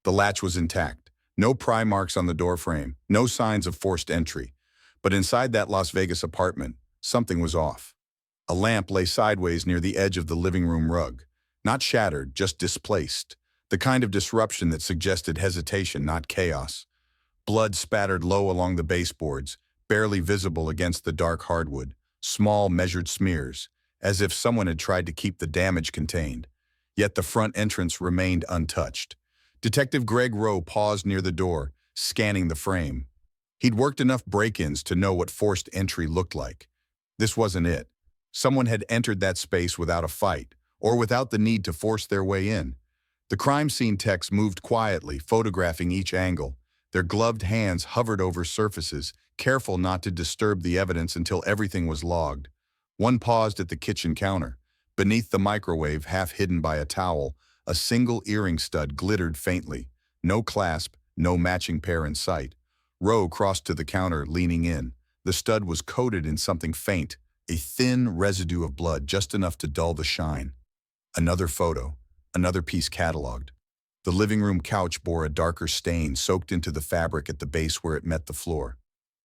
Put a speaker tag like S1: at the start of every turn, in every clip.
S1: The latch was intact. No pry marks on the doorframe, no signs of forced entry. But inside that Las Vegas apartment, something was off. A lamp lay sideways near the edge of the living room rug. Not shattered, just displaced. The kind of disruption that suggested hesitation, not chaos. Blood spattered low along the baseboards, barely visible against the dark hardwood. Small, measured smears, as if someone had tried to keep the damage contained. Yet the front entrance remained untouched. Detective Greg Rowe paused near the door, scanning the frame. He'd worked enough break-ins to know what forced entry looked like. This wasn't it. Someone had entered that space without a fight, or without the need to force their way in. The crime scene techs moved quietly, photographing each angle. Their gloved hands hovered over surfaces, careful not to disturb the evidence until everything was logged. One paused at the kitchen counter. Beneath the microwave, half hidden by a towel, a single earring stud glittered faintly. No clasp, no matching pair in sight. Rowe crossed to the counter, leaning in. The stud was coated in something faint, a thin residue of blood, just enough to dull the shine. Another photo, another piece cataloged. The living room couch bore a darker stain soaked into the fabric at the base where it met the floor.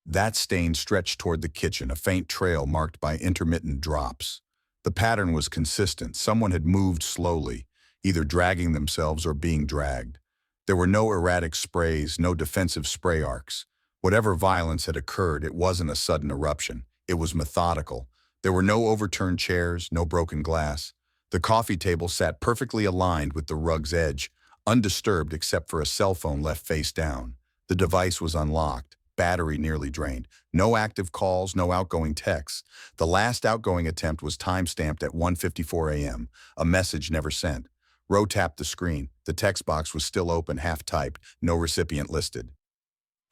S1: That stain stretched toward the kitchen, a faint trail marked by intermittent drops. The pattern was consistent. Someone had moved slowly, either dragging themselves or being dragged. There were no erratic sprays, no defensive spray arcs. Whatever violence had occurred, it wasn't a sudden eruption. It was methodical. There were no overturned chairs, no broken glass. The coffee table sat perfectly aligned with the rug's edge, undisturbed except for a cell phone left face down. The device was unlocked, battery nearly drained. No active calls, no outgoing texts. The last outgoing attempt was time-stamped at 1:54 a.m., a message never sent. Rowe tapped the screen. The text box was still open, half-typed, no recipient listed.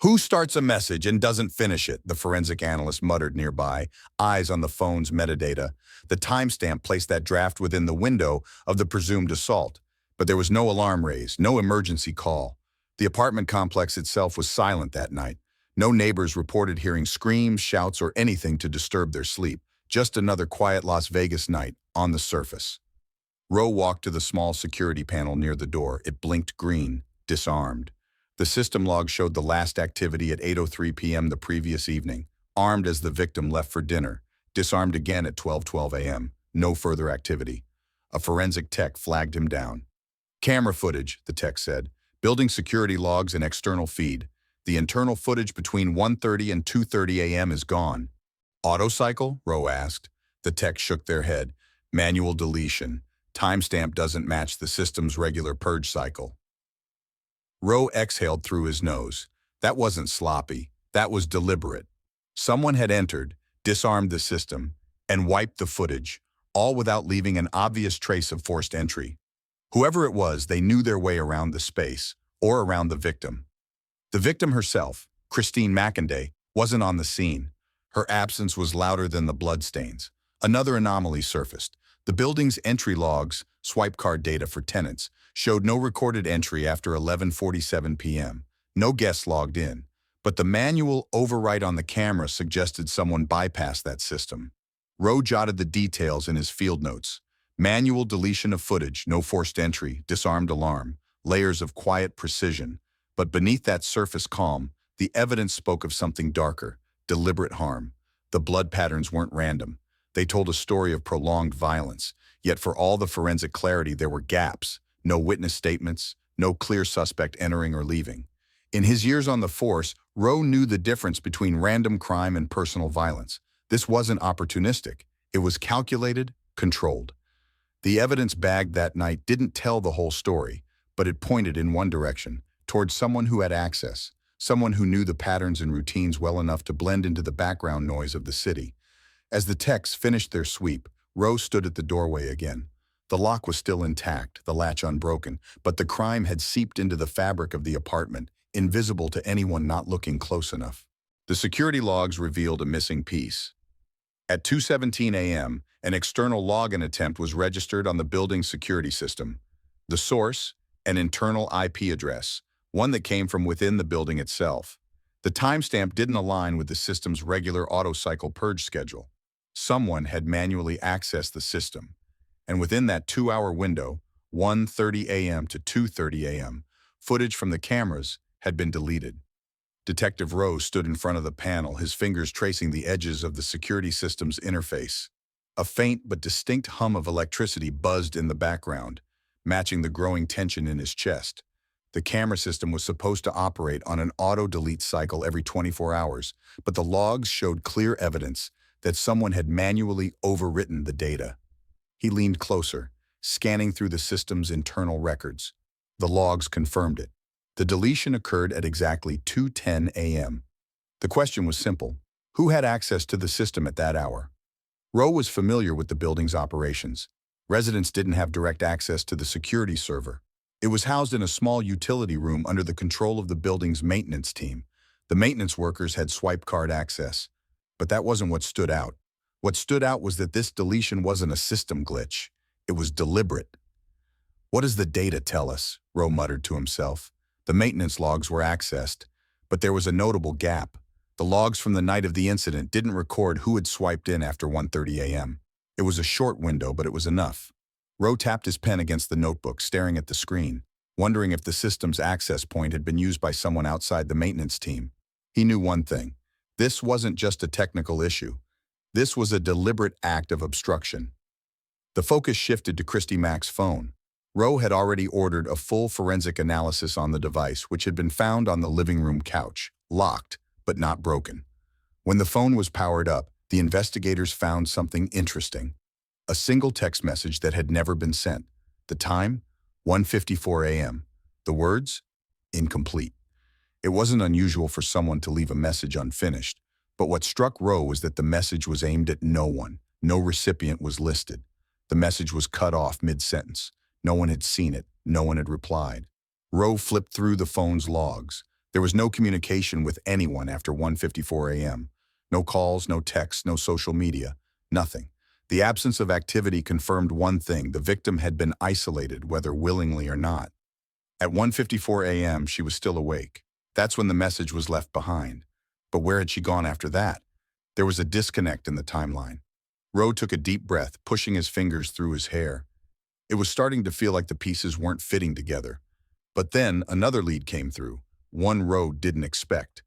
S1: "Who starts a message and doesn't finish it?" the forensic analyst muttered nearby, eyes on the phone's metadata. The timestamp placed that draft within the window of the presumed assault. But there was no alarm raised, no emergency call. The apartment complex itself was silent that night. No neighbors reported hearing screams, shouts, or anything to disturb their sleep. Just another quiet Las Vegas night, on the surface. Rowe walked to the small security panel near the door. It blinked green, disarmed. The system log showed the last activity at 8:03 p.m. the previous evening, armed as the victim left for dinner, disarmed again at 12:12 a.m. No further activity. A forensic tech flagged him down. "Camera footage," the tech said. "Building security logs and external feed. The internal footage between 1:30 and 2:30 a.m. is gone." "Auto cycle?" Rowe asked. The tech shook their head. "Manual deletion. Timestamp doesn't match the system's regular purge cycle." Rowe exhaled through his nose. That wasn't sloppy. That was deliberate. Someone had entered, disarmed the system, and wiped the footage, all without leaving an obvious trace of forced entry. Whoever it was, they knew their way around the space, or around the victim. The victim herself, Christine McInday, wasn't on the scene. Her absence was louder than the bloodstains. Another anomaly surfaced. The building's entry logs, swipe card data for tenants, showed no recorded entry after 11:47 p.m. No guests logged in. But the manual overwrite on the camera suggested someone bypassed that system. Rowe jotted the details in his field notes. Manual deletion of footage, no forced entry, disarmed alarm, layers of quiet precision. But beneath that surface calm, the evidence spoke of something darker, deliberate harm. The blood patterns weren't random. They told a story of prolonged violence. Yet for all the forensic clarity, there were gaps. No witness statements, no clear suspect entering or leaving. In his years on the force, Rowe knew the difference between random crime and personal violence. This wasn't opportunistic. It was calculated, controlled. The evidence bagged that night didn't tell the whole story, but it pointed in one direction, towards someone who had access, someone who knew the patterns and routines well enough to blend into the background noise of the city. As the techs finished their sweep, Rowe stood at the doorway again. The lock was still intact, the latch unbroken, but the crime had seeped into the fabric of the apartment, invisible to anyone not looking close enough. The security logs revealed a missing piece. At 2:17 a.m., an external login attempt was registered on the building's security system. The source, an internal IP address, one that came from within the building itself. The timestamp didn't align with the system's regular auto-cycle purge schedule. Someone had manually accessed the system. And within that 2-hour window, 1:30 a.m. to 2:30 a.m., Footage from the cameras had been deleted. Detective Rowe stood in front of the panel, his fingers tracing the edges of the security system's interface. A faint but distinct hum of electricity buzzed in the background, matching the growing tension in his chest. The camera system was supposed to operate on an auto-delete cycle every 24 hours, but the logs showed clear evidence that someone had manually overwritten the data. He leaned closer, scanning through the system's internal records. The logs confirmed it. The deletion occurred at exactly 2:10 a.m. The question was simple. Who had access to the system at that hour? Rowe was familiar with the building's operations. Residents didn't have direct access to the security server. It was housed in a small utility room under the control of the building's maintenance team. The maintenance workers had swipe card access. But that wasn't what stood out. What stood out was that this deletion wasn't a system glitch. It was deliberate. "What does the data tell us?" Rowe muttered to himself. The maintenance logs were accessed, but there was a notable gap. The logs from the night of the incident didn't record who had swiped in after 1:30 a.m. It was a short window, but it was enough. Rowe tapped his pen against the notebook, staring at the screen, wondering if the system's access point had been used by someone outside the maintenance team. He knew one thing. This wasn't just a technical issue. This was a deliberate act of obstruction. The focus shifted to Christy Mack's phone. Rowe had already ordered a full forensic analysis on the device, which had been found on the living room couch, locked, but not broken. When the phone was powered up, the investigators found something interesting. A single text message that had never been sent. The time? 1:54 a.m. The words? Incomplete. It wasn't unusual for someone to leave a message unfinished, but what struck Rowe was that the message was aimed at no one. No recipient was listed. The message was cut off mid-sentence. No one had seen it. No one had replied. Rowe flipped through the phone's logs. There was no communication with anyone after 1:54 a.m. No calls, no texts, no social media. Nothing. The absence of activity confirmed one thing: the victim had been isolated, whether willingly or not. At 1:54 a.m., she was still awake. That's when the message was left behind. But where had she gone after that? There was a disconnect in the timeline. Rowe took a deep breath, pushing his fingers through his hair. It was starting to feel like the pieces weren't fitting together. But then another lead came through, one Rowe didn't expect.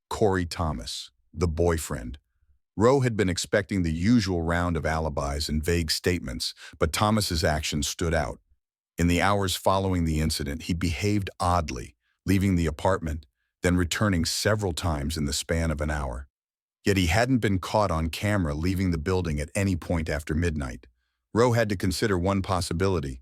S1: Corey Thomas, the boyfriend. Rowe had been expecting the usual round of alibis and vague statements, but Thomas's actions stood out. In the hours following the incident, he behaved oddly, leaving the apartment, then returning several times in the span of an hour. Yet he hadn't been caught on camera leaving the building at any point after midnight. Rowe had to consider one possibility.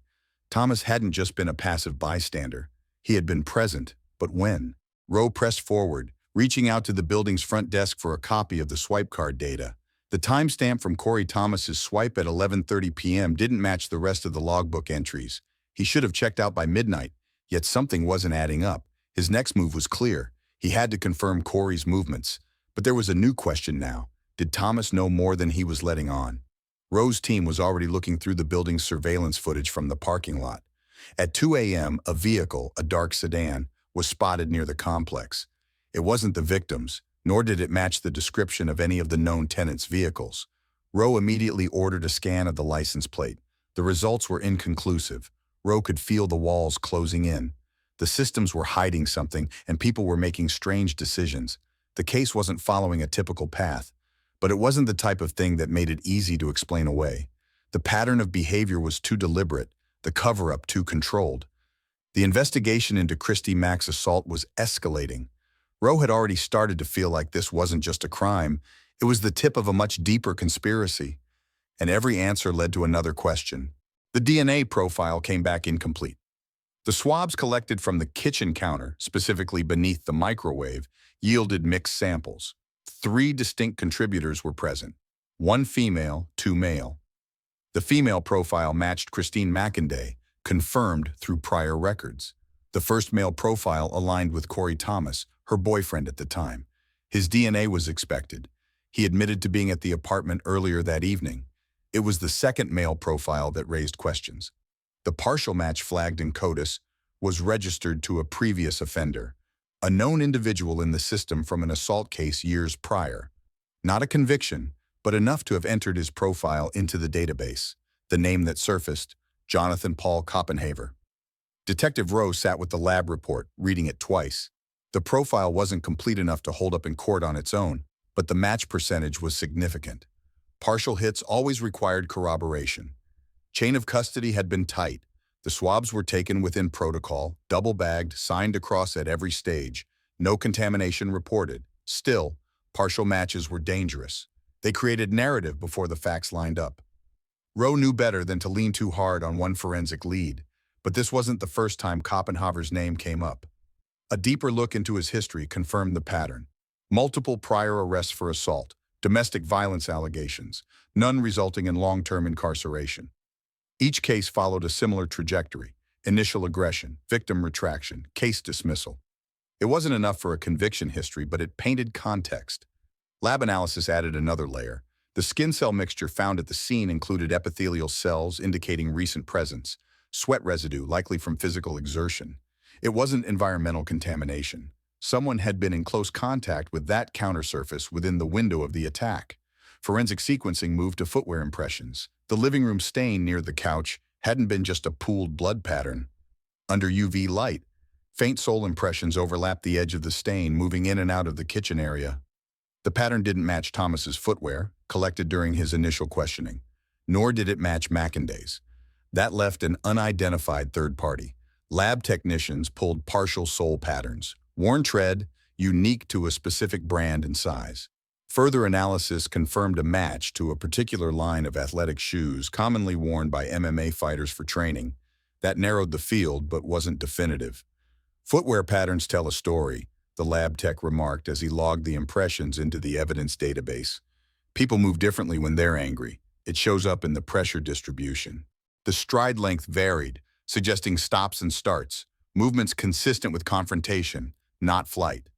S1: Thomas hadn't just been a passive bystander. He had been present, but when? Rowe pressed forward, reaching out to the building's front desk for a copy of the swipe card data. The timestamp from Corey Thomas's swipe at 11:30 p.m. didn't match the rest of the logbook entries. He should have checked out by midnight, yet something wasn't adding up. His next move was clear. He had to confirm Corey's movements. But there was a new question now. Did Thomas know more than he was letting on? Rowe's team was already looking through the building's surveillance footage from the parking lot. At 2 a.m., a vehicle, a dark sedan, was spotted near the complex. It wasn't the victim's, nor did it match the description of any of the known tenants' vehicles. Rowe immediately ordered a scan of the license plate. The results were inconclusive. Rowe could feel the walls closing in. The systems were hiding something, and people were making strange decisions. The case wasn't following a typical path, but it wasn't the type of thing that made it easy to explain away. The pattern of behavior was too deliberate, the cover-up too controlled. The investigation into Christy Mack's assault was escalating. Rowe had already started to feel like this wasn't just a crime, it was the tip of a much deeper conspiracy. And every answer led to another question. The DNA profile came back incomplete. The swabs collected from the kitchen counter, specifically beneath the microwave, yielded mixed samples. 3 distinct contributors were present. 1 female, 2 male. The female profile matched Christine McInday, confirmed through prior records. The first male profile aligned with Corey Thomas, her boyfriend at the time. His DNA was expected. He admitted to being at the apartment earlier that evening. It was the second male profile that raised questions. The partial match flagged in CODIS was registered to a previous offender, a known individual in the system from an assault case years prior. Not a conviction, but enough to have entered his profile into the database. The name that surfaced, Jonathan Paul Koppenhaver. Detective Rowe sat with the lab report, reading it twice. The profile wasn't complete enough to hold up in court on its own, but the match percentage was significant. Partial hits always required corroboration. Chain of custody had been tight. The swabs were taken within protocol, double-bagged, signed across at every stage. No contamination reported. Still, partial matches were dangerous. They created narrative before the facts lined up. Rowe knew better than to lean too hard on one forensic lead, but this wasn't the first time Koppenhaver's name came up. A deeper look into his history confirmed the pattern. Multiple prior arrests for assault, domestic violence allegations, none resulting in long-term incarceration. Each case followed a similar trajectory: initial aggression, victim retraction, case dismissal. It wasn't enough for a conviction history, but it painted context. Lab analysis added another layer. The skin cell mixture found at the scene included epithelial cells indicating recent presence, sweat residue likely from physical exertion. It wasn't environmental contamination. Someone had been in close contact with that countersurface within the window of the attack. Forensic sequencing moved to footwear impressions. The living room stain near the couch hadn't been just a pooled blood pattern. Under UV light, faint sole impressions overlapped the edge of the stain, moving in and out of the kitchen area. The pattern didn't match Thomas's footwear, collected during his initial questioning, nor did it match Mackenday's. That left an unidentified third party. Lab technicians pulled partial sole patterns, worn tread, unique to a specific brand and size. Further analysis confirmed a match to a particular line of athletic shoes commonly worn by MMA fighters for training. That narrowed the field but wasn't definitive. Footwear patterns tell a story, the lab tech remarked as he logged the impressions into the evidence database. People move differently when they're angry. It shows up in the pressure distribution. The stride length varied, suggesting stops and starts, movements consistent with confrontation, not flight.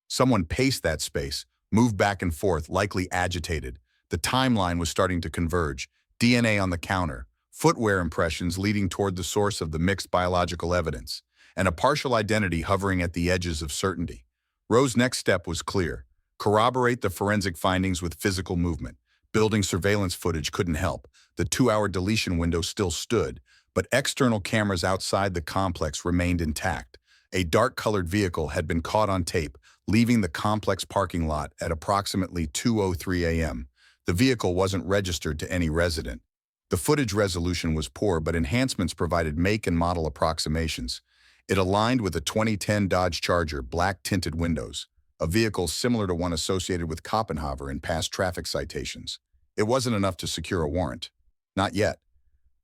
S1: Someone paced that space, moved back and forth, likely agitated. The timeline was starting to converge. DNA on the counter, footwear impressions leading toward the source of the mixed biological evidence, and a partial identity hovering at the edges of certainty. Rowe's next step was clear: corroborate the forensic findings with physical movement. Building surveillance footage couldn't help. The 2-hour deletion window still stood, but external cameras outside the complex remained intact. A dark-colored vehicle had been caught on tape, leaving the complex parking lot at approximately 2:03 a.m. The vehicle wasn't registered to any resident. The footage resolution was poor, but enhancements provided make and model approximations. It aligned with a 2010 Dodge Charger, black-tinted windows, a vehicle similar to one associated with Koppenhaver in past traffic citations. It wasn't enough to secure a warrant. Not yet.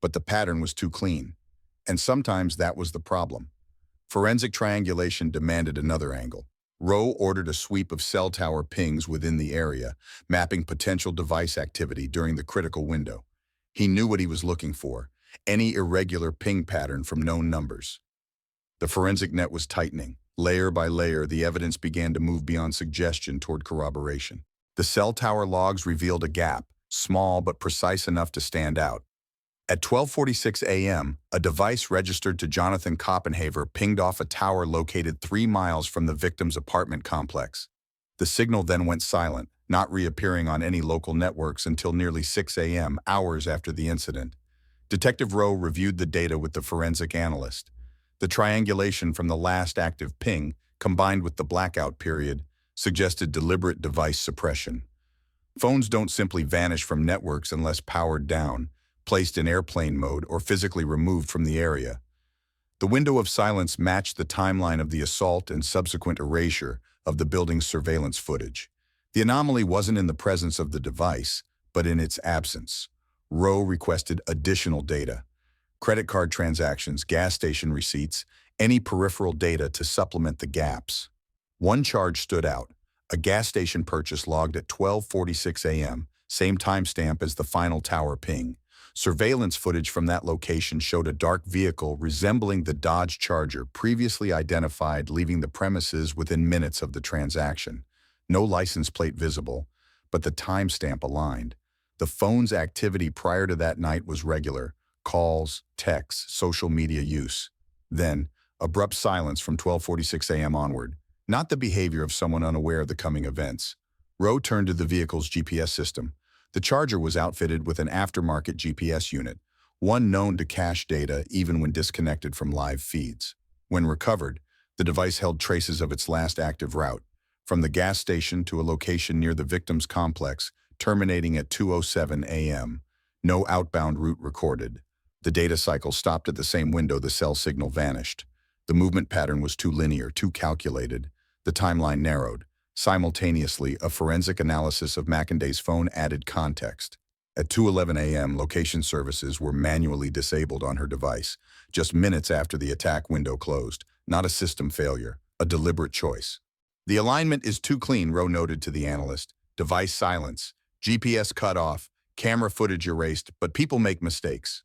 S1: But the pattern was too clean. And sometimes that was the problem. Forensic triangulation demanded another angle. Rowe ordered a sweep of cell tower pings within the area, mapping potential device activity during the critical window. He knew what he was looking for: any irregular ping pattern from known numbers. The forensic net was tightening. Layer by layer, the evidence began to move beyond suggestion toward corroboration. The cell tower logs revealed a gap, small but precise enough to stand out. At 12:46 a.m., a device registered to Jonathan Koppenhaver pinged off a tower located 3 miles from the victim's apartment complex. The signal then went silent, not reappearing on any local networks until nearly 6 a.m., hours after the incident. Detective Rowe reviewed the data with the forensic analyst. The triangulation from the last active ping, combined with the blackout period, suggested deliberate device suppression. Phones don't simply vanish from networks unless powered down, placed in airplane mode, or physically removed from the area. The window of silence matched the timeline of the assault and subsequent erasure of the building's surveillance footage. The anomaly wasn't in the presence of the device, but in its absence. Rowe requested additional data: credit card transactions, gas station receipts, any peripheral data to supplement the gaps. One charge stood out: a gas station purchase logged at 12:46 a.m., same timestamp as the final tower ping. Surveillance footage from that location showed a dark vehicle resembling the Dodge Charger previously identified leaving the premises within minutes of the transaction. No license plate visible, but the timestamp aligned. The phone's activity prior to that night was regular: calls, texts, social media use. Then, abrupt silence from 12:46 a.m. onward. Not the behavior of someone unaware of the coming events. Rowe turned to the vehicle's GPS system. The Charger was outfitted with an aftermarket GPS unit, one known to cache data even when disconnected from live feeds. When recovered, the device held traces of its last active route, from the gas station to a location near the victim's complex, terminating at 2:07 a.m. No outbound route recorded. The data cycle stopped at the same window the cell signal vanished. The movement pattern was too linear, too calculated. The timeline narrowed. Simultaneously, a forensic analysis of Macanday's phone added context. At 2:11 a.m., location services were manually disabled on her device, just minutes after the attack window closed. Not a system failure, a deliberate choice. The alignment is too clean, Rowe noted to the analyst. Device silence, GPS cut off, camera footage erased, but people make mistakes.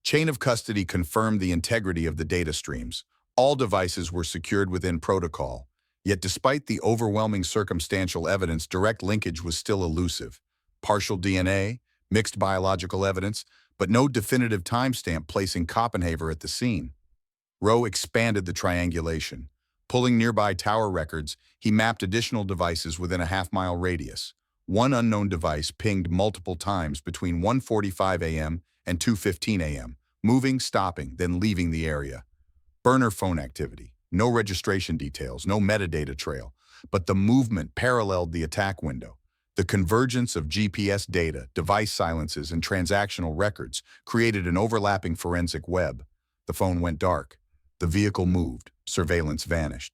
S1: Chain of custody confirmed the integrity of the data streams. All devices were secured within protocol. Yet despite the overwhelming circumstantial evidence, direct linkage was still elusive. Partial DNA, mixed biological evidence, but no definitive timestamp placing Copenhaver at the scene. Rowe expanded the triangulation. Pulling nearby tower records, he mapped additional devices within a half-mile radius. One unknown device pinged multiple times between 1:45 a.m. and 2:15 a.m., moving, stopping, then leaving the area. Burner phone activity. No registration details, no metadata trail, but the movement paralleled the attack window. The convergence of GPS data, device silences, and transactional records created an overlapping forensic web. The phone went dark. The vehicle moved. Surveillance vanished.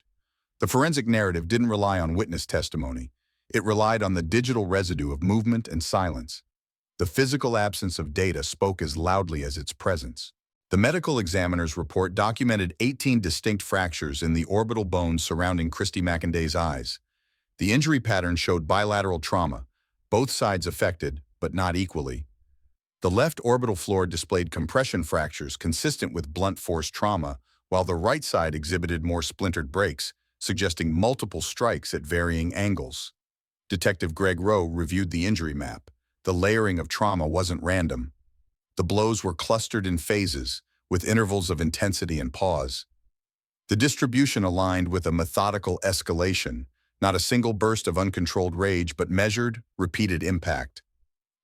S1: The forensic narrative didn't rely on witness testimony. It relied on the digital residue of movement and silence. The physical absence of data spoke as loudly as its presence. The medical examiner's report documented 18 distinct fractures in the orbital bones surrounding Christy Macanday's eyes. The injury pattern showed bilateral trauma, both sides affected, but not equally. The left orbital floor displayed compression fractures consistent with blunt force trauma, while the right side exhibited more splintered breaks, suggesting multiple strikes at varying angles. Detective Greg Rowe reviewed the injury map. The layering of trauma wasn't random. The blows were clustered in phases, with intervals of intensity and pause. The distribution aligned with a methodical escalation, not a single burst of uncontrolled rage, but measured, repeated impact.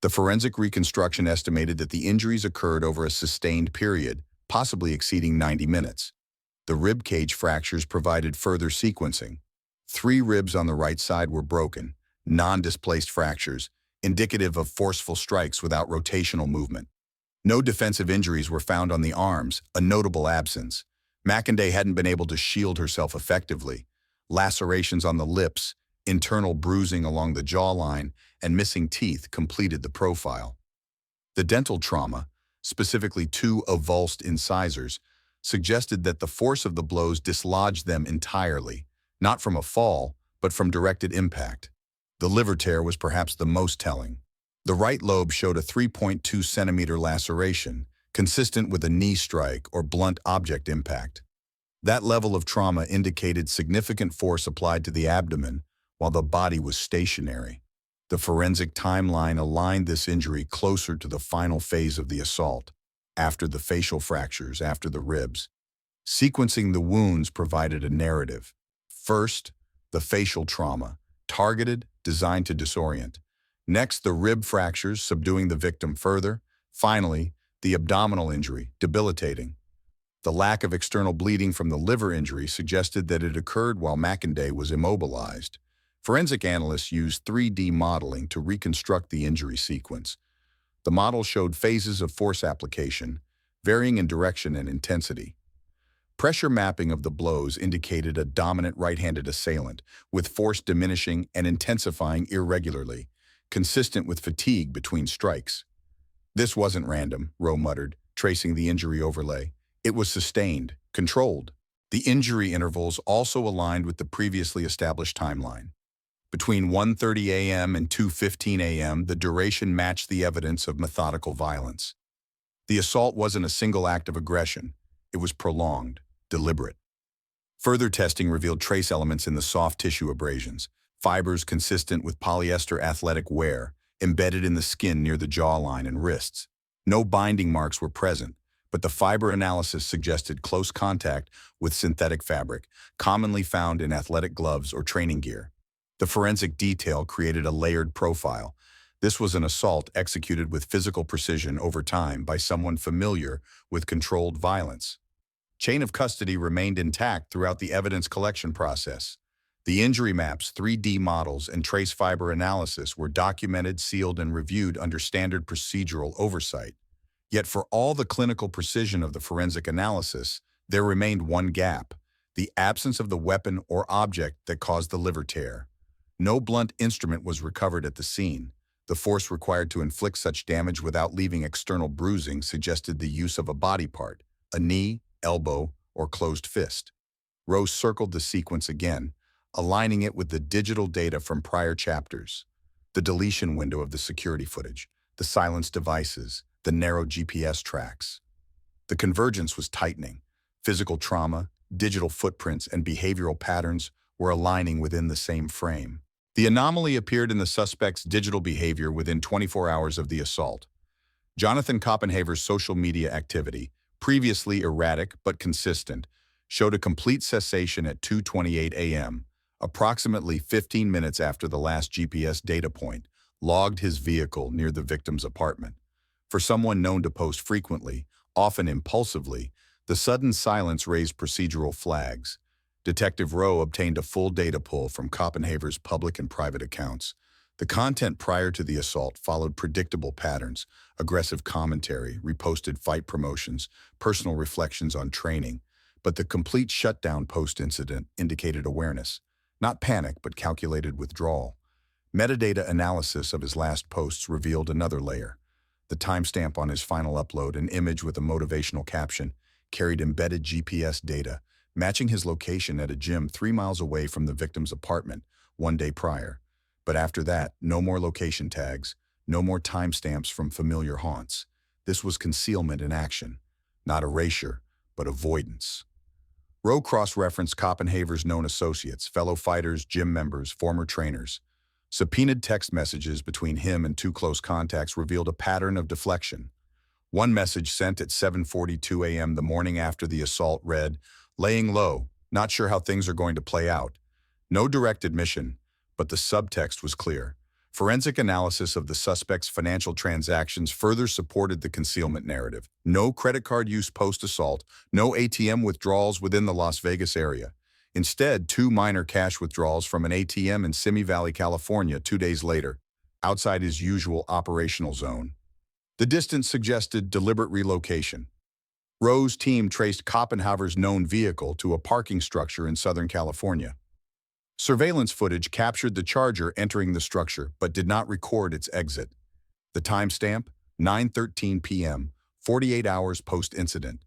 S1: The forensic reconstruction estimated that the injuries occurred over a sustained period, possibly exceeding 90 minutes. The rib cage fractures provided further sequencing. 3 ribs on the right side were broken, non-displaced fractures, indicative of forceful strikes without rotational movement. No defensive injuries were found on the arms, a notable absence. Macanday hadn't been able to shield herself effectively. Lacerations on the lips, internal bruising along the jawline, and missing teeth completed the profile. The dental trauma, specifically 2 avulsed incisors, suggested that the force of the blows dislodged them entirely, not from a fall, but from directed impact. The liver tear was perhaps the most telling. The right lobe showed a 3.2 centimeter laceration, consistent with a knee strike or blunt object impact. That level of trauma indicated significant force applied to the abdomen, while the body was stationary. The forensic timeline aligned this injury closer to the final phase of the assault, after the facial fractures, after the ribs. Sequencing the wounds provided a narrative. First, the facial trauma, targeted, designed to disorient. Next, the rib fractures, subduing the victim further. Finally, the abdominal injury, debilitating. The lack of external bleeding from the liver injury suggested that it occurred while Macanday was immobilized. Forensic analysts used 3D modeling to reconstruct the injury sequence. The model showed phases of force application, varying in direction and intensity. Pressure mapping of the blows indicated a dominant right-handed assailant, with force diminishing and intensifying irregularly, consistent with fatigue between strikes. This wasn't random, Rowe muttered, tracing the injury overlay. It was sustained, controlled. The injury intervals also aligned with the previously established timeline. Between 1:30 a.m. and 2:15 a.m., the duration matched the evidence of methodical violence. The assault wasn't a single act of aggression. It was prolonged, deliberate. Further testing revealed trace elements in the soft tissue abrasions, fibers consistent with polyester athletic wear, embedded in the skin near the jawline and wrists. No binding marks were present, but the fiber analysis suggested close contact with synthetic fabric, commonly found in athletic gloves or training gear. The forensic detail created a layered profile. This was an assault executed with physical precision over time by someone familiar with controlled violence. Chain of custody remained intact throughout the evidence collection process. The injury maps, 3D models, and trace fiber analysis were documented, sealed, and reviewed under standard procedural oversight. Yet for all the clinical precision of the forensic analysis, there remained one gap: the absence of the weapon or object that caused the liver tear. No blunt instrument was recovered at the scene. The force required to inflict such damage without leaving external bruising suggested the use of a body part: a knee, elbow, or closed fist. Rose circled the sequence again, aligning it with the digital data from prior chapters. The deletion window of the security footage, the silenced devices, the narrow GPS tracks. The convergence was tightening. Physical trauma, digital footprints, and behavioral patterns were aligning within the same frame. The anomaly appeared in the suspect's digital behavior within 24 hours of the assault. Jonathan Koppenhaver's social media activity, previously erratic but consistent, showed a complete cessation at 2:28 a.m., approximately 15 minutes after the last GPS data point logged his vehicle near the victim's apartment. For someone known to post frequently, often impulsively, the sudden silence raised procedural flags. Detective Rowe obtained a full data pull from Koppenhaver's public and private accounts. The content prior to the assault followed predictable patterns: aggressive commentary, reposted fight promotions, personal reflections on training. But the complete shutdown post-incident indicated awareness. Not panic, but calculated withdrawal. Metadata analysis of his last posts revealed another layer. The timestamp on his final upload, an image with a motivational caption, carried embedded GPS data, matching his location at a gym 3 miles away from the victim's apartment 1 day prior. But after that, no more location tags, no more timestamps from familiar haunts. This was concealment in action, not erasure, but avoidance. Rowe cross-referenced Koppenhaver's known associates, fellow fighters, gym members, former trainers. Subpoenaed text messages between him and 2 close contacts revealed a pattern of deflection. One message sent at 7:42 a.m. the morning after the assault read, "Laying low, not sure how things are going to play out." No direct admission, but the subtext was clear. Forensic analysis of the suspect's financial transactions further supported the concealment narrative. No credit card use post-assault, no ATM withdrawals within the Las Vegas area. Instead, 2 minor cash withdrawals from an ATM in Simi Valley, California 2 days later, outside his usual operational zone. The distance suggested deliberate relocation. Rowe's team traced Koppenhaver's known vehicle to a parking structure in Southern California. Surveillance footage captured the Charger entering the structure but did not record its exit. The timestamp, 9:13 p.m., 48 hours post-incident.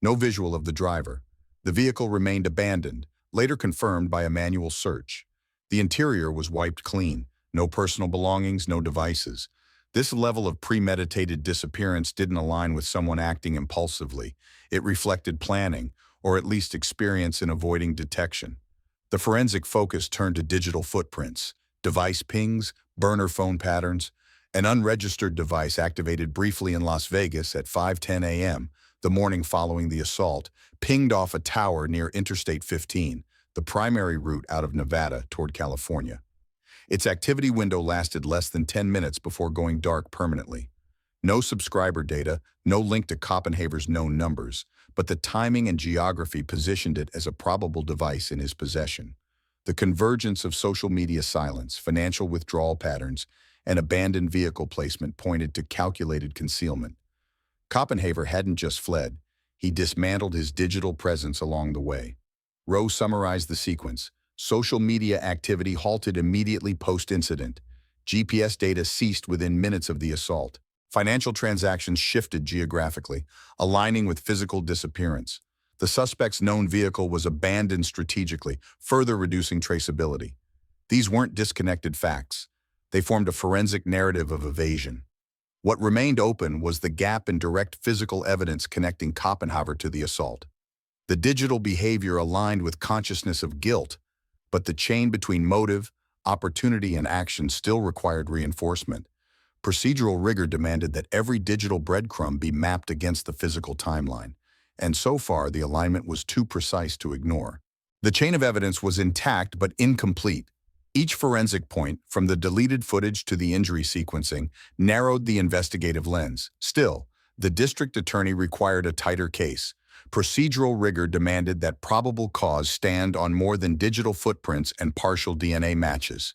S1: No visual of the driver. The vehicle remained abandoned, later confirmed by a manual search. The interior was wiped clean. No personal belongings, no devices. This level of premeditated disappearance didn't align with someone acting impulsively. It reflected planning, or at least experience in avoiding detection. The forensic focus turned to digital footprints, device pings, burner phone patterns. An unregistered device activated briefly in Las Vegas at 5:10 a.m., the morning following the assault, pinged off a tower near Interstate 15, the primary route out of Nevada toward California. Its activity window lasted less than 10 minutes before going dark permanently. No subscriber data, no link to Koppenhaver's known numbers, but the timing and geography positioned it as a probable device in his possession. The convergence of social media silence, financial withdrawal patterns, and abandoned vehicle placement pointed to calculated concealment. Koppenhaver hadn't just fled, he dismantled his digital presence along the way. Rowe summarized the sequence. Social media activity halted immediately post-incident. GPS data ceased within minutes of the assault. Financial transactions shifted geographically, aligning with physical disappearance. The suspect's known vehicle was abandoned strategically, further reducing traceability. These weren't disconnected facts. They formed a forensic narrative of evasion. What remained open was the gap in direct physical evidence connecting Koppenhaver to the assault. The digital behavior aligned with consciousness of guilt, but the chain between motive, opportunity, and action still required reinforcement. Procedural rigor demanded that every digital breadcrumb be mapped against the physical timeline, and so far the alignment was too precise to ignore. The chain of evidence was intact but incomplete. Each forensic point, from the deleted footage to the injury sequencing, narrowed the investigative lens. Still, the district attorney required a tighter case. Procedural rigor demanded that probable cause stand on more than digital footprints and partial DNA matches.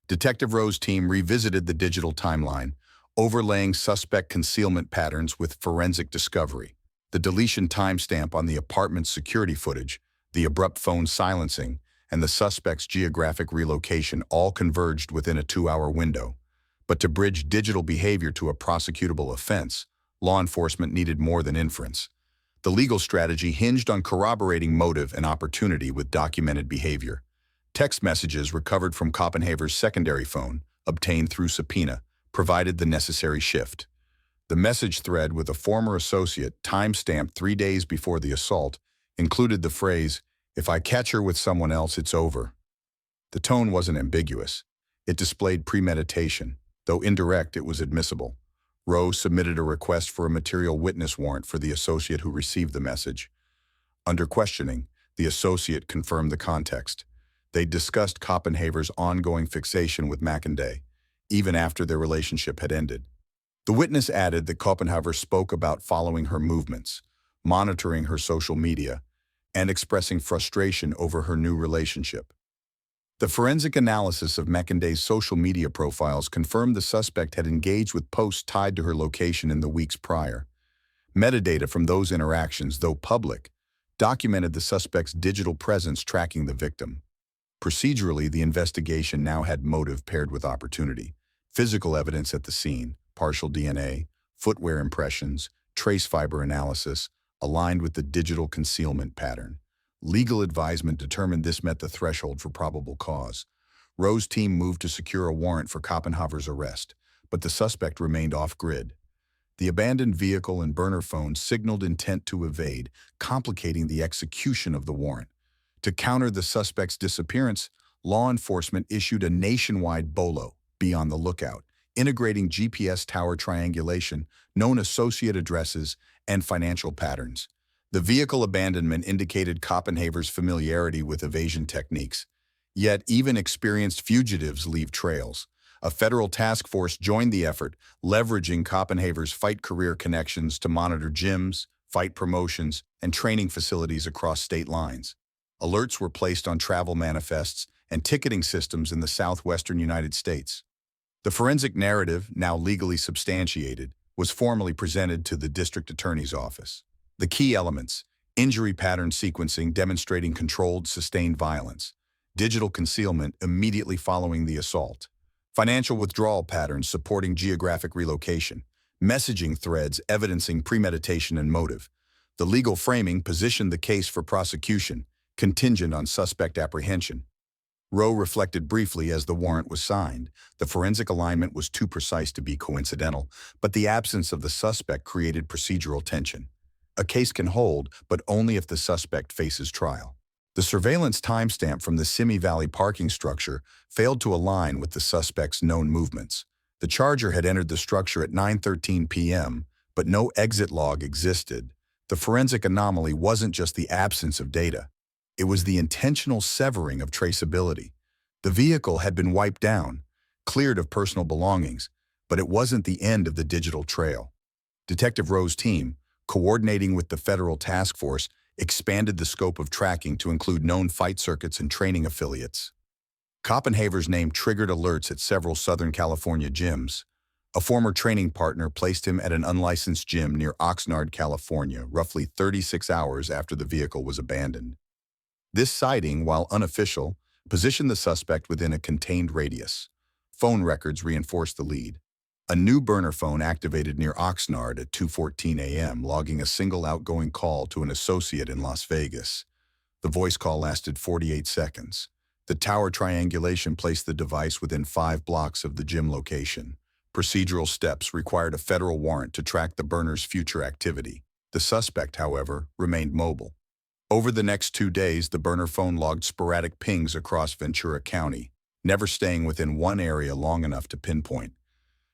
S1: Detective Rowe's team revisited the digital timeline, overlaying suspect concealment patterns with forensic discovery. The deletion timestamp on the apartment's security footage, the abrupt phone silencing, and the suspect's geographic relocation all converged within a 2-hour window. But to bridge digital behavior to a prosecutable offense, law enforcement needed more than inference. The legal strategy hinged on corroborating motive and opportunity with documented behavior. Text messages recovered from Copenhaver's secondary phone, obtained through subpoena, provided the necessary shift. The message thread with a former associate, timestamped 3 days before the assault, included the phrase, "If I catch her with someone else, it's over." The tone wasn't ambiguous. It displayed premeditation. Though indirect, it was admissible. Rowe submitted a request for a material witness warrant for the associate who received the message. Under questioning, the associate confirmed the context. They discussed Copenhaver's ongoing fixation with Mackenday, even after their relationship had ended. The witness added that Copenhaver spoke about following her movements, monitoring her social media, and expressing frustration over her new relationship. The forensic analysis of Mackenday's social media profiles confirmed the suspect had engaged with posts tied to her location in the weeks prior. Metadata from those interactions, though public, documented the suspect's digital presence tracking the victim. Procedurally, the investigation now had motive paired with opportunity. Physical evidence at the scene, partial DNA, footwear impressions, trace fiber analysis, aligned with the digital concealment pattern. Legal advisement determined this met the threshold for probable cause. Rowe's team moved to secure a warrant for Copenhaver's arrest, but the suspect remained off-grid. The abandoned vehicle and burner phone signaled intent to evade, complicating the execution of the warrant. To counter the suspect's disappearance, law enforcement issued a nationwide BOLO, be on the lookout, integrating GPS tower triangulation, known associate addresses, and financial patterns. The vehicle abandonment indicated Copenhaver's familiarity with evasion techniques. Yet even experienced fugitives leave trails. A federal task force joined the effort, leveraging Copenhaver's fight career connections to monitor gyms, fight promotions, and training facilities across state lines. Alerts were placed on travel manifests and ticketing systems in the southwestern United States. The forensic narrative, now legally substantiated, was formally presented to the district attorney's office. The key elements: injury pattern sequencing demonstrating controlled, sustained violence, digital concealment immediately following the assault, financial withdrawal patterns supporting geographic relocation, messaging threads evidencing premeditation and motive. The legal framing positioned the case for prosecution, contingent on suspect apprehension. Rowe reflected briefly as the warrant was signed. The forensic alignment was too precise to be coincidental, but the absence of the suspect created procedural tension. A case can hold, but only if the suspect faces trial. The surveillance timestamp from the Simi Valley parking structure failed to align with the suspect's known movements. The Charger had entered the structure at 9:13 p.m., but no exit log existed. The forensic anomaly wasn't just the absence of data. It was the intentional severing of traceability. The vehicle had been wiped down, cleared of personal belongings, but it wasn't the end of the digital trail. Detective Rowe's team, coordinating with the federal task force, expanded the scope of tracking to include known fight circuits and training affiliates. Copenhaver's name triggered alerts at several Southern California gyms. A former training partner placed him at an unlicensed gym near Oxnard, California, roughly 36 hours after the vehicle was abandoned. This sighting, while unofficial, positioned the suspect within a contained radius. Phone records reinforced the lead. A new burner phone activated near Oxnard at 2:14 a.m., logging a single outgoing call to an associate in Las Vegas. The voice call lasted 48 seconds. The tower triangulation placed the device within 5 blocks of the gym location. Procedural steps required a federal warrant to track the burner's future activity. The suspect, however, remained mobile. Over the next 2 days, the burner phone logged sporadic pings across Ventura County, never staying within one area long enough to pinpoint.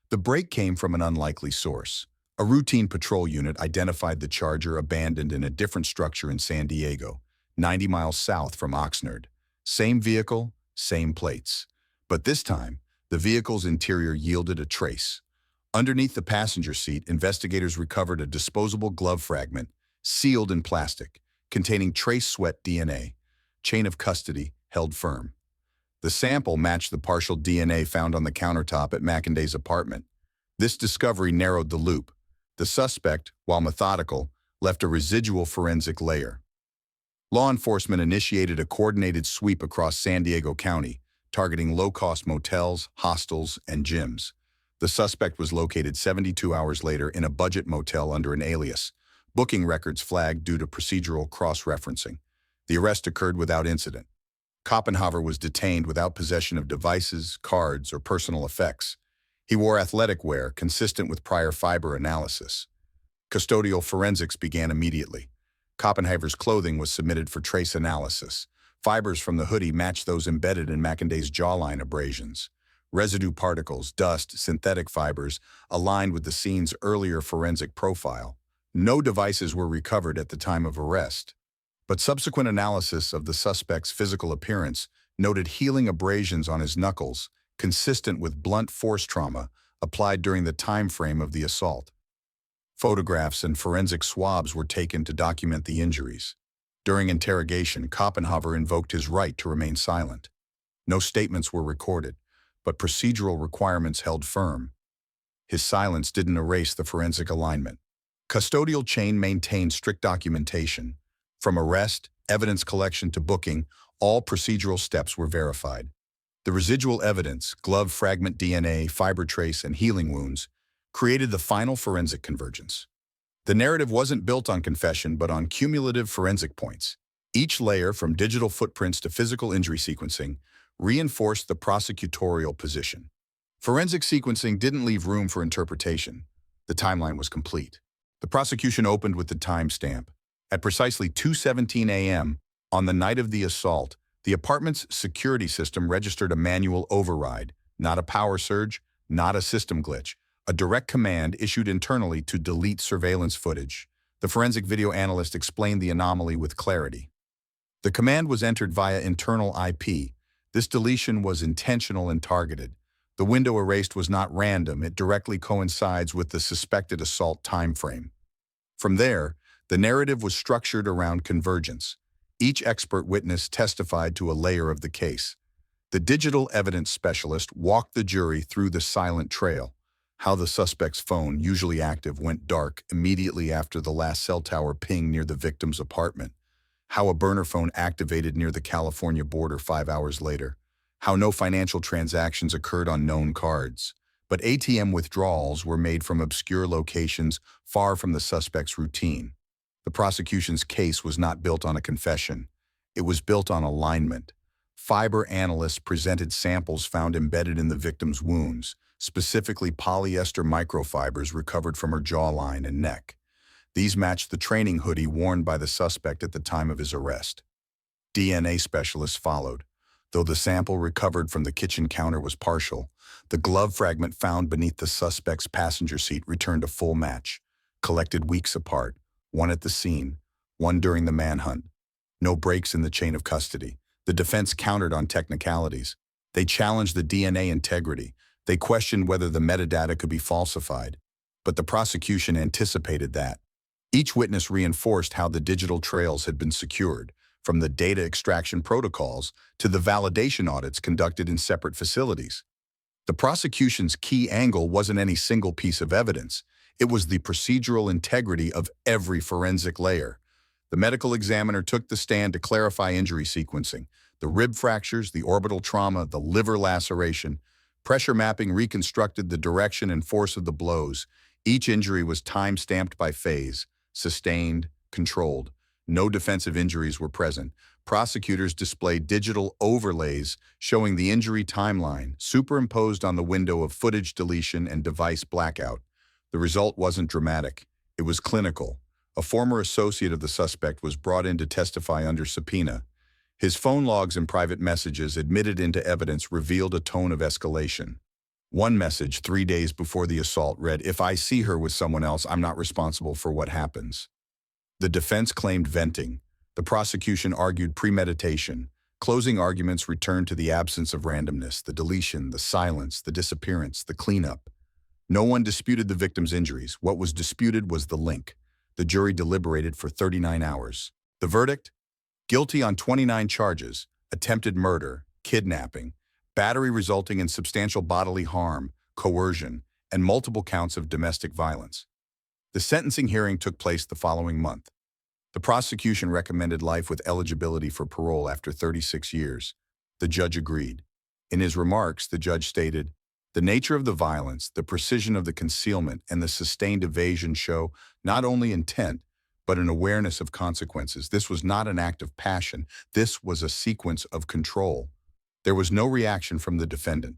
S1: The break came from an unlikely source. A routine patrol unit identified the Charger abandoned in a different structure in San Diego, 90 miles south from Oxnard. Same vehicle, same plates. But this time, the vehicle's interior yielded a trace. Underneath the passenger seat, investigators recovered a disposable glove fragment, sealed in plastic, containing trace sweat DNA. Chain of custody held firm. The sample matched the partial DNA found on the countertop at McInday's apartment. This discovery narrowed the loop. The suspect, while methodical, left a residual forensic layer. Law enforcement initiated a coordinated sweep across San Diego County, targeting low-cost motels, hostels, and gyms. The suspect was located 72 hours later in a budget motel under an alias. Booking records flagged due to procedural cross-referencing. The arrest occurred without incident. Koppenhover was detained without possession of devices, cards, or personal effects. He wore athletic wear consistent with prior fiber analysis. Custodial forensics began immediately. Koppenhover's clothing was submitted for trace analysis. Fibers from the hoodie matched those embedded in McInday's jawline abrasions. Residue particles, dust, synthetic fibers aligned with the scene's earlier forensic profile. No devices were recovered at the time of arrest, but subsequent analysis of the suspect's physical appearance noted healing abrasions on his knuckles, consistent with blunt force trauma applied during the time frame of the assault. Photographs and forensic swabs were taken to document the injuries. During interrogation, Koppenhover invoked his right to remain silent. No statements were recorded, but procedural requirements held firm. His silence didn't erase the forensic alignment. Custodial chain maintained strict documentation. From arrest, evidence collection to booking, all procedural steps were verified. The residual evidence, glove fragment DNA, fiber trace, and healing wounds, created the final forensic convergence. The narrative wasn't built on confession, but on cumulative forensic points. Each layer, from digital footprints to physical injury sequencing, reinforced the prosecutorial position. Forensic sequencing didn't leave room for interpretation. The timeline was complete. The prosecution opened with the timestamp. At precisely 2:17 a.m., on the night of the assault, the apartment's security system registered a manual override, not a power surge, not a system glitch, a direct command issued internally to delete surveillance footage. The forensic video analyst explained the anomaly with clarity. The command was entered via internal IP. This deletion was intentional and targeted. The window erased was not random, it directly coincides with the suspected assault timeframe. From there, the narrative was structured around convergence. Each expert witness testified to a layer of the case. The digital evidence specialist walked the jury through the silent trail, how the suspect's phone, usually active, went dark immediately after the last cell tower ping near the victim's apartment, how a burner phone activated near the California border 5 hours later, how no financial transactions occurred on known cards, but ATM withdrawals were made from obscure locations far from the suspect's routine. The prosecution's case was not built on a confession. It was built on alignment. Fiber analysts presented samples found embedded in the victim's wounds, specifically polyester microfibers recovered from her jawline and neck. These matched the training hoodie worn by the suspect at the time of his arrest. DNA specialists followed. Though the sample recovered from the kitchen counter was partial, the glove fragment found beneath the suspect's passenger seat returned a full match, collected weeks apart, one at the scene, one during the manhunt. No breaks in the chain of custody. The defense countered on technicalities. They challenged the DNA integrity. They questioned whether the metadata could be falsified. But the prosecution anticipated that. Each witness reinforced how the digital trails had been secured, from the data extraction protocols to the validation audits conducted in separate facilities. The prosecution's key angle wasn't any single piece of evidence. It was the procedural integrity of every forensic layer. The medical examiner took the stand to clarify injury sequencing, the rib fractures, the orbital trauma, the liver laceration. Pressure mapping reconstructed the direction and force of the blows. Each injury was time-stamped by phase, sustained, controlled. No defensive injuries were present. Prosecutors displayed digital overlays showing the injury timeline, superimposed on the window of footage deletion and device blackout. The result wasn't dramatic. It was clinical. A former associate of the suspect was brought in to testify under subpoena. His phone logs and private messages admitted into evidence revealed a tone of escalation. One message 3 days before the assault read, "If I see her with someone else, I'm not responsible for what happens." The defense claimed venting. The prosecution argued premeditation. Closing arguments returned to the absence of randomness, the deletion, the silence, the disappearance, the cleanup. No one disputed the victim's injuries. What was disputed was the link. The jury deliberated for 39 hours. The verdict? Guilty on 29 charges: attempted murder, kidnapping, battery resulting in substantial bodily harm, coercion, and multiple counts of domestic violence. The sentencing hearing took place the following month. The prosecution recommended life with eligibility for parole after 36 years. The judge agreed. In his remarks, the judge stated, "The nature of the violence, the precision of the concealment, and the sustained evasion show not only intent, but an awareness of consequences. This was not an act of passion. This was a sequence of control." There was no reaction from the defendant.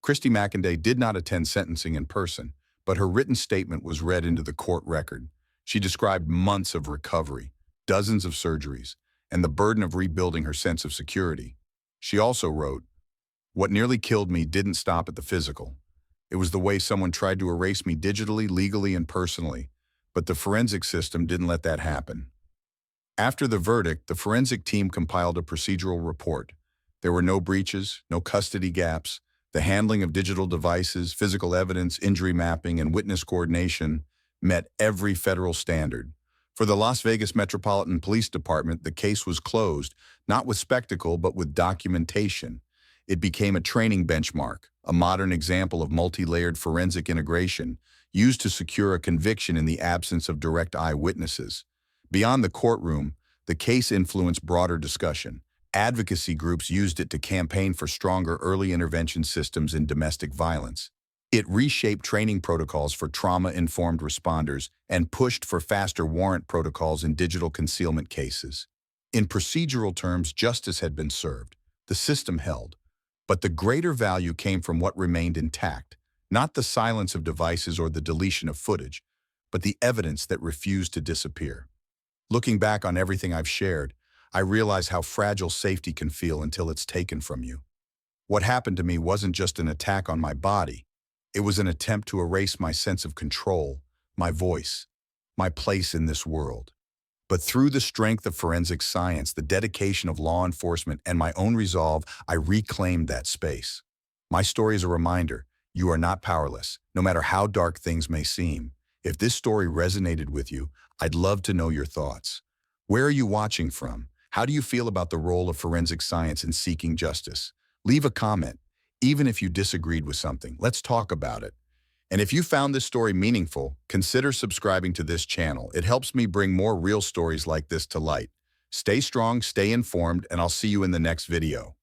S1: Christy McInday did not attend sentencing in person, but her written statement was read into the court record. She described months of recovery, dozens of surgeries, and the burden of rebuilding her sense of security. She also wrote, "What nearly killed me didn't stop at the physical. It was the way someone tried to erase me digitally, legally, and personally, but the forensic system didn't let that happen." After the verdict, the forensic team compiled a procedural report. There were no breaches, no custody gaps. The handling of digital devices, physical evidence, injury mapping, and witness coordination met every federal standard. For the Las Vegas Metropolitan Police Department, the case was closed, not with spectacle, but with documentation. It became a training benchmark, a modern example of multi-layered forensic integration used to secure a conviction in the absence of direct eyewitnesses. Beyond the courtroom, the case influenced broader discussion. Advocacy groups used it to campaign for stronger early intervention systems in domestic violence. It reshaped training protocols for trauma-informed responders and pushed for faster warrant protocols in digital concealment cases. In procedural terms, justice had been served. The system held. But the greater value came from what remained intact, not the silence of devices or the deletion of footage, but the evidence that refused to disappear. Looking back on everything I've shared, I realize how fragile safety can feel until it's taken from you. What happened to me wasn't just an attack on my body. It was an attempt to erase my sense of control, my voice, my place in this world. But through the strength of forensic science, the dedication of law enforcement, and my own resolve, I reclaimed that space. My story is a reminder: you are not powerless, no matter how dark things may seem. If this story resonated with you, I'd love to know your thoughts. Where are you watching from? How do you feel about the role of forensic science in seeking justice? Leave a comment. Even if you disagreed with something, let's talk about it. And if you found this story meaningful, consider subscribing to this channel. It helps me bring more real stories like this to light. Stay strong, stay informed, and I'll see you in the next video.